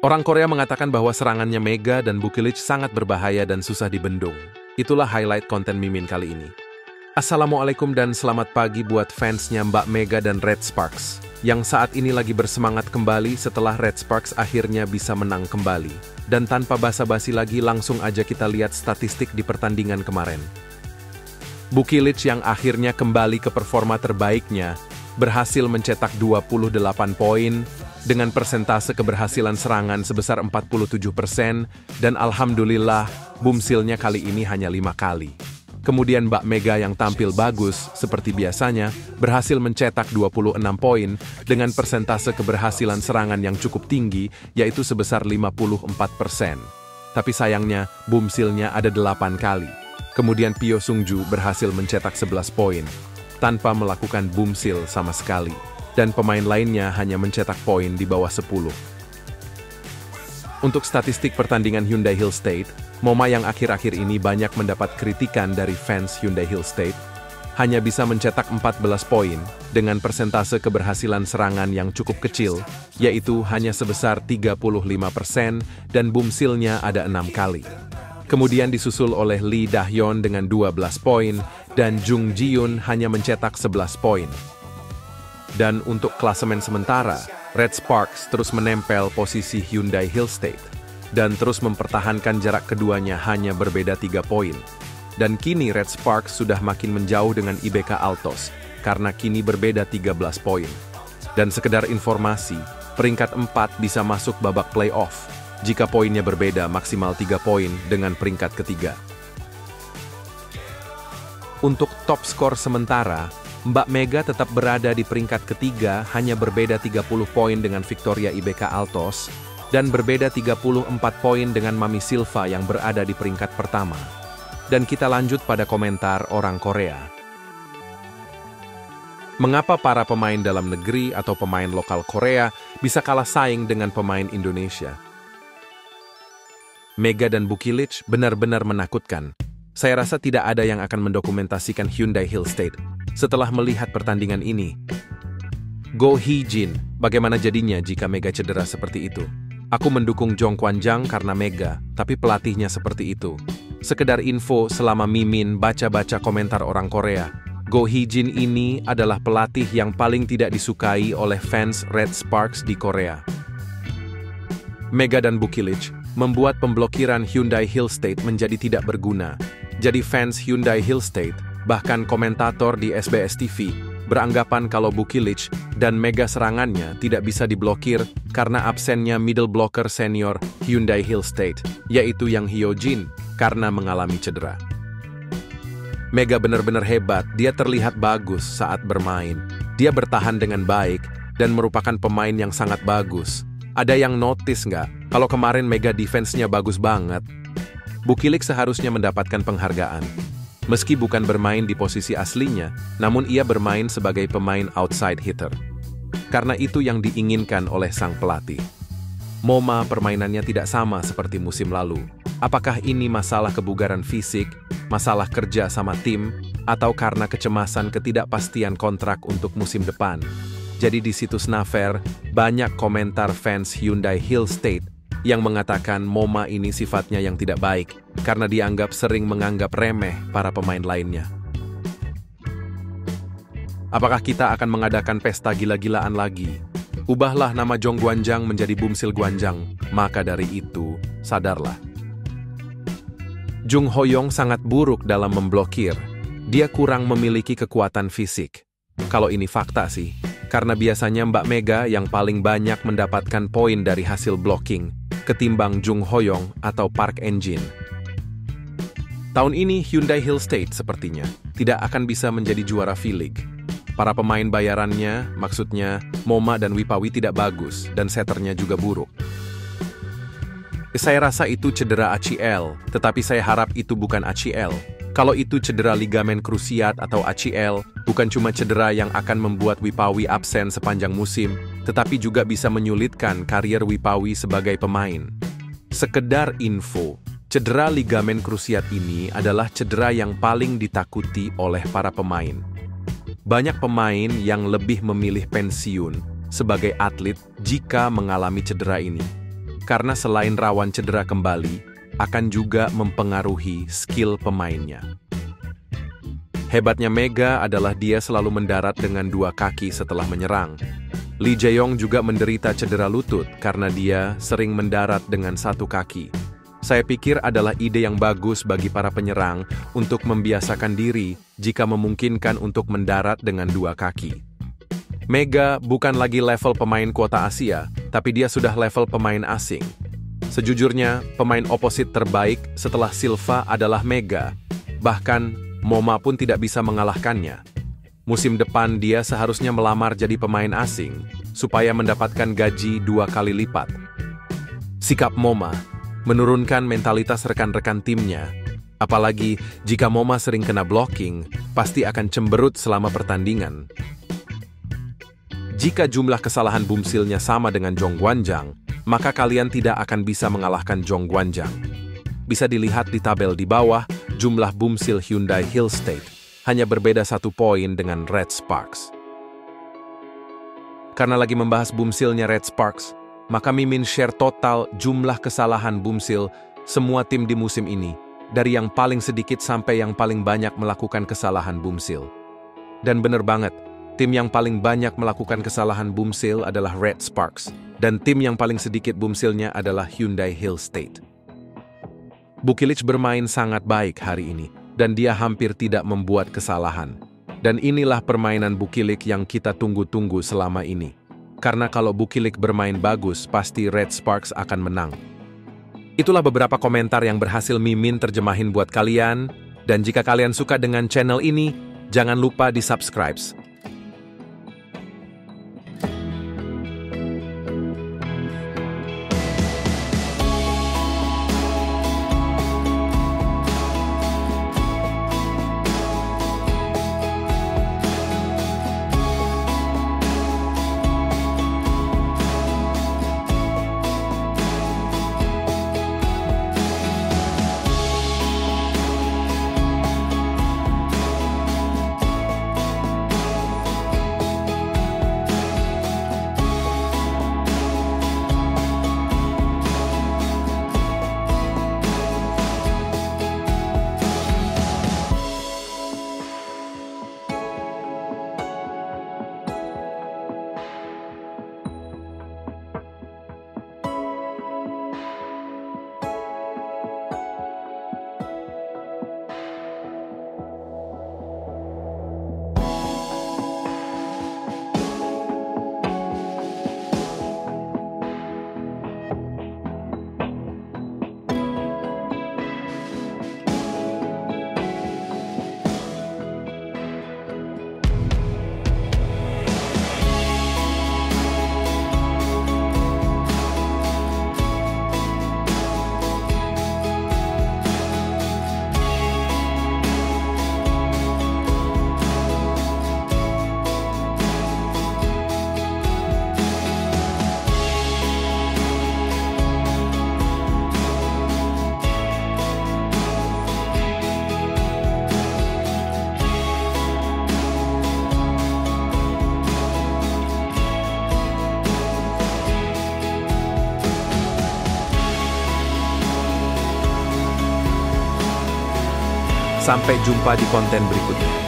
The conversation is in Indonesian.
Orang Korea mengatakan bahwa serangannya Mega dan Bukilic sangat berbahaya dan susah dibendung. Itulah highlight konten Mimin kali ini. Assalamualaikum dan selamat pagi buat fansnya Mbak Mega dan Red Sparks, yang saat ini lagi bersemangat kembali setelah Red Sparks akhirnya bisa menang kembali. Dan tanpa basa-basi lagi, langsung aja kita lihat statistik di pertandingan kemarin. Bukilic yang akhirnya kembali ke performa terbaiknya, berhasil mencetak 28 poin, dengan persentase keberhasilan serangan sebesar 47%, dan alhamdulillah, boomsilnya kali ini hanya 5 kali. Kemudian Mbak Mega yang tampil bagus, seperti biasanya, berhasil mencetak 26 poin, dengan persentase keberhasilan serangan yang cukup tinggi, yaitu sebesar 54%. Tapi sayangnya, boomsilnya ada 8 kali. Kemudian Pyo Sungju berhasil mencetak 11 poin, tanpa melakukan boomsil sama sekali. Dan pemain lainnya hanya mencetak poin di bawah 10. Untuk statistik pertandingan Hyundai Hill State, Moma yang akhir-akhir ini banyak mendapat kritikan dari fans Hyundai Hill State, hanya bisa mencetak 14 poin dengan persentase keberhasilan serangan yang cukup kecil, yaitu hanya sebesar 35% dan boomsilnya ada 6 kali. Kemudian disusul oleh Lee Dahyeon dengan 12 poin dan Jung Ji-yoon hanya mencetak 11 poin. Dan untuk klasemen sementara, Red Sparks terus menempel posisi Hyundai Hill State dan terus mempertahankan jarak keduanya hanya berbeda 3 poin. Dan kini Red Sparks sudah makin menjauh dengan IBK Altos karena kini berbeda 13 poin. Dan sekedar informasi, peringkat 4 bisa masuk babak playoff jika poinnya berbeda maksimal 3 poin dengan peringkat ketiga. Untuk top skor sementara, Mbak Mega tetap berada di peringkat ketiga, hanya berbeda 30 poin dengan Victoria IBK Altos, dan berbeda 34 poin dengan Mami Silva yang berada di peringkat pertama. Dan kita lanjut pada komentar orang Korea. Mengapa para pemain dalam negeri atau pemain lokal Korea bisa kalah saing dengan pemain Indonesia? Mega dan Bukilic benar-benar menakutkan. Saya rasa tidak ada yang akan mendokumentasikan Hyundai Hill State setelah melihat pertandingan ini. Go Hee-jin, bagaimana jadinya jika Mega cedera seperti itu? Aku mendukung Jong Kwan-jang karena Mega, tapi pelatihnya seperti itu. Sekedar info selama Mimin baca-baca komentar orang Korea, Go Hee-jin ini adalah pelatih yang paling tidak disukai oleh fans Red Sparks di Korea. Mega dan Bukilic membuat pemblokiran Hyundai Hill State menjadi tidak berguna. Jadi fans Hyundai Hill State, bahkan komentator di SBS TV, beranggapan kalau Bukilic dan Mega serangannya tidak bisa diblokir karena absennya middle blocker senior Hyundai Hill State, yaitu Yang Hyo-jin, karena mengalami cedera. Mega benar-benar hebat, dia terlihat bagus saat bermain. Dia bertahan dengan baik dan merupakan pemain yang sangat bagus. Ada yang notice nggak? Kalau kemarin Mega defense-nya bagus banget. Bukilic seharusnya mendapatkan penghargaan. Meski bukan bermain di posisi aslinya, namun ia bermain sebagai pemain outside hitter. Karena itu yang diinginkan oleh sang pelatih. Moma permainannya tidak sama seperti musim lalu. Apakah ini masalah kebugaran fisik, masalah kerja sama tim, atau karena kecemasan ketidakpastian kontrak untuk musim depan? Jadi di situs Naver, banyak komentar fans Hyundai Hill State yang mengatakan Moma ini sifatnya yang tidak baik karena dianggap sering menganggap remeh para pemain lainnya. Apakah kita akan mengadakan pesta gila-gilaan lagi? Ubahlah nama Jong Kwan-jang menjadi Boomsil Kwan-jang, maka dari itu, sadarlah. Jung Ho-yong sangat buruk dalam memblokir. Dia kurang memiliki kekuatan fisik. Kalau ini fakta sih, karena biasanya Mbak Mega yang paling banyak mendapatkan poin dari hasil blocking, ketimbang Jung Ho-yong atau Park En-jin. Tahun ini Hyundai Hill State sepertinya tidak akan bisa menjadi juara V-League. Para pemain bayarannya, maksudnya Moma dan Wipawi tidak bagus dan setternya juga buruk. Saya rasa itu cedera ACL, tetapi saya harap itu bukan ACL. Kalau itu cedera ligamen krusiat atau ACL, bukan cuma cedera yang akan membuat Wipawi absen sepanjang musim, tetapi juga bisa menyulitkan karier Wipawi sebagai pemain. Sekedar info, cedera ligamen krusiat ini adalah cedera yang paling ditakuti oleh para pemain. Banyak pemain yang lebih memilih pensiun sebagai atlet jika mengalami cedera ini. karena selain rawan cedera kembali, akan juga mempengaruhi skill pemainnya. Hebatnya Mega adalah dia selalu mendarat dengan dua kaki setelah menyerang. Lee Jae-yong juga menderita cedera lutut karena dia sering mendarat dengan satu kaki. Saya pikir adalah ide yang bagus bagi para penyerang untuk membiasakan diri jika memungkinkan untuk mendarat dengan dua kaki. Mega bukan lagi level pemain kuota Asia, tapi dia sudah level pemain asing. Sejujurnya, pemain oposit terbaik setelah Silva adalah Mega. Bahkan, Moma pun tidak bisa mengalahkannya. Musim depan dia seharusnya melamar jadi pemain asing, supaya mendapatkan gaji 2 kali lipat. Sikap Moma menurunkan mentalitas rekan-rekan timnya, apalagi jika Moma sering kena blocking, pasti akan cemberut selama pertandingan. Jika jumlah kesalahan Bumsilnya sama dengan Jong Gwanjang, maka kalian tidak akan bisa mengalahkan Jong Gwanjang. Bisa dilihat di tabel di bawah, jumlah Bumsil Hyundai Hillstate hanya berbeda 1 poin dengan Red Sparks. Karena lagi membahas Bumsilnya Red Sparks, maka Mimin share total jumlah kesalahan Bumsil semua tim di musim ini, dari yang paling sedikit sampai yang paling banyak melakukan kesalahan Bumsil. Dan bener banget, tim yang paling banyak melakukan kesalahan Bumsil adalah Red Sparks, dan tim yang paling sedikit Bumsilnya adalah Hyundai Hillstate. Bukilic bermain sangat baik hari ini, dan dia hampir tidak membuat kesalahan. Dan inilah permainan Bukilic yang kita tunggu-tunggu selama ini. Karena kalau Bukilic bermain bagus, pasti Red Sparks akan menang. Itulah beberapa komentar yang berhasil Mimin terjemahin buat kalian, dan jika kalian suka dengan channel ini, jangan lupa di-subscribe. Sampai jumpa di konten berikutnya.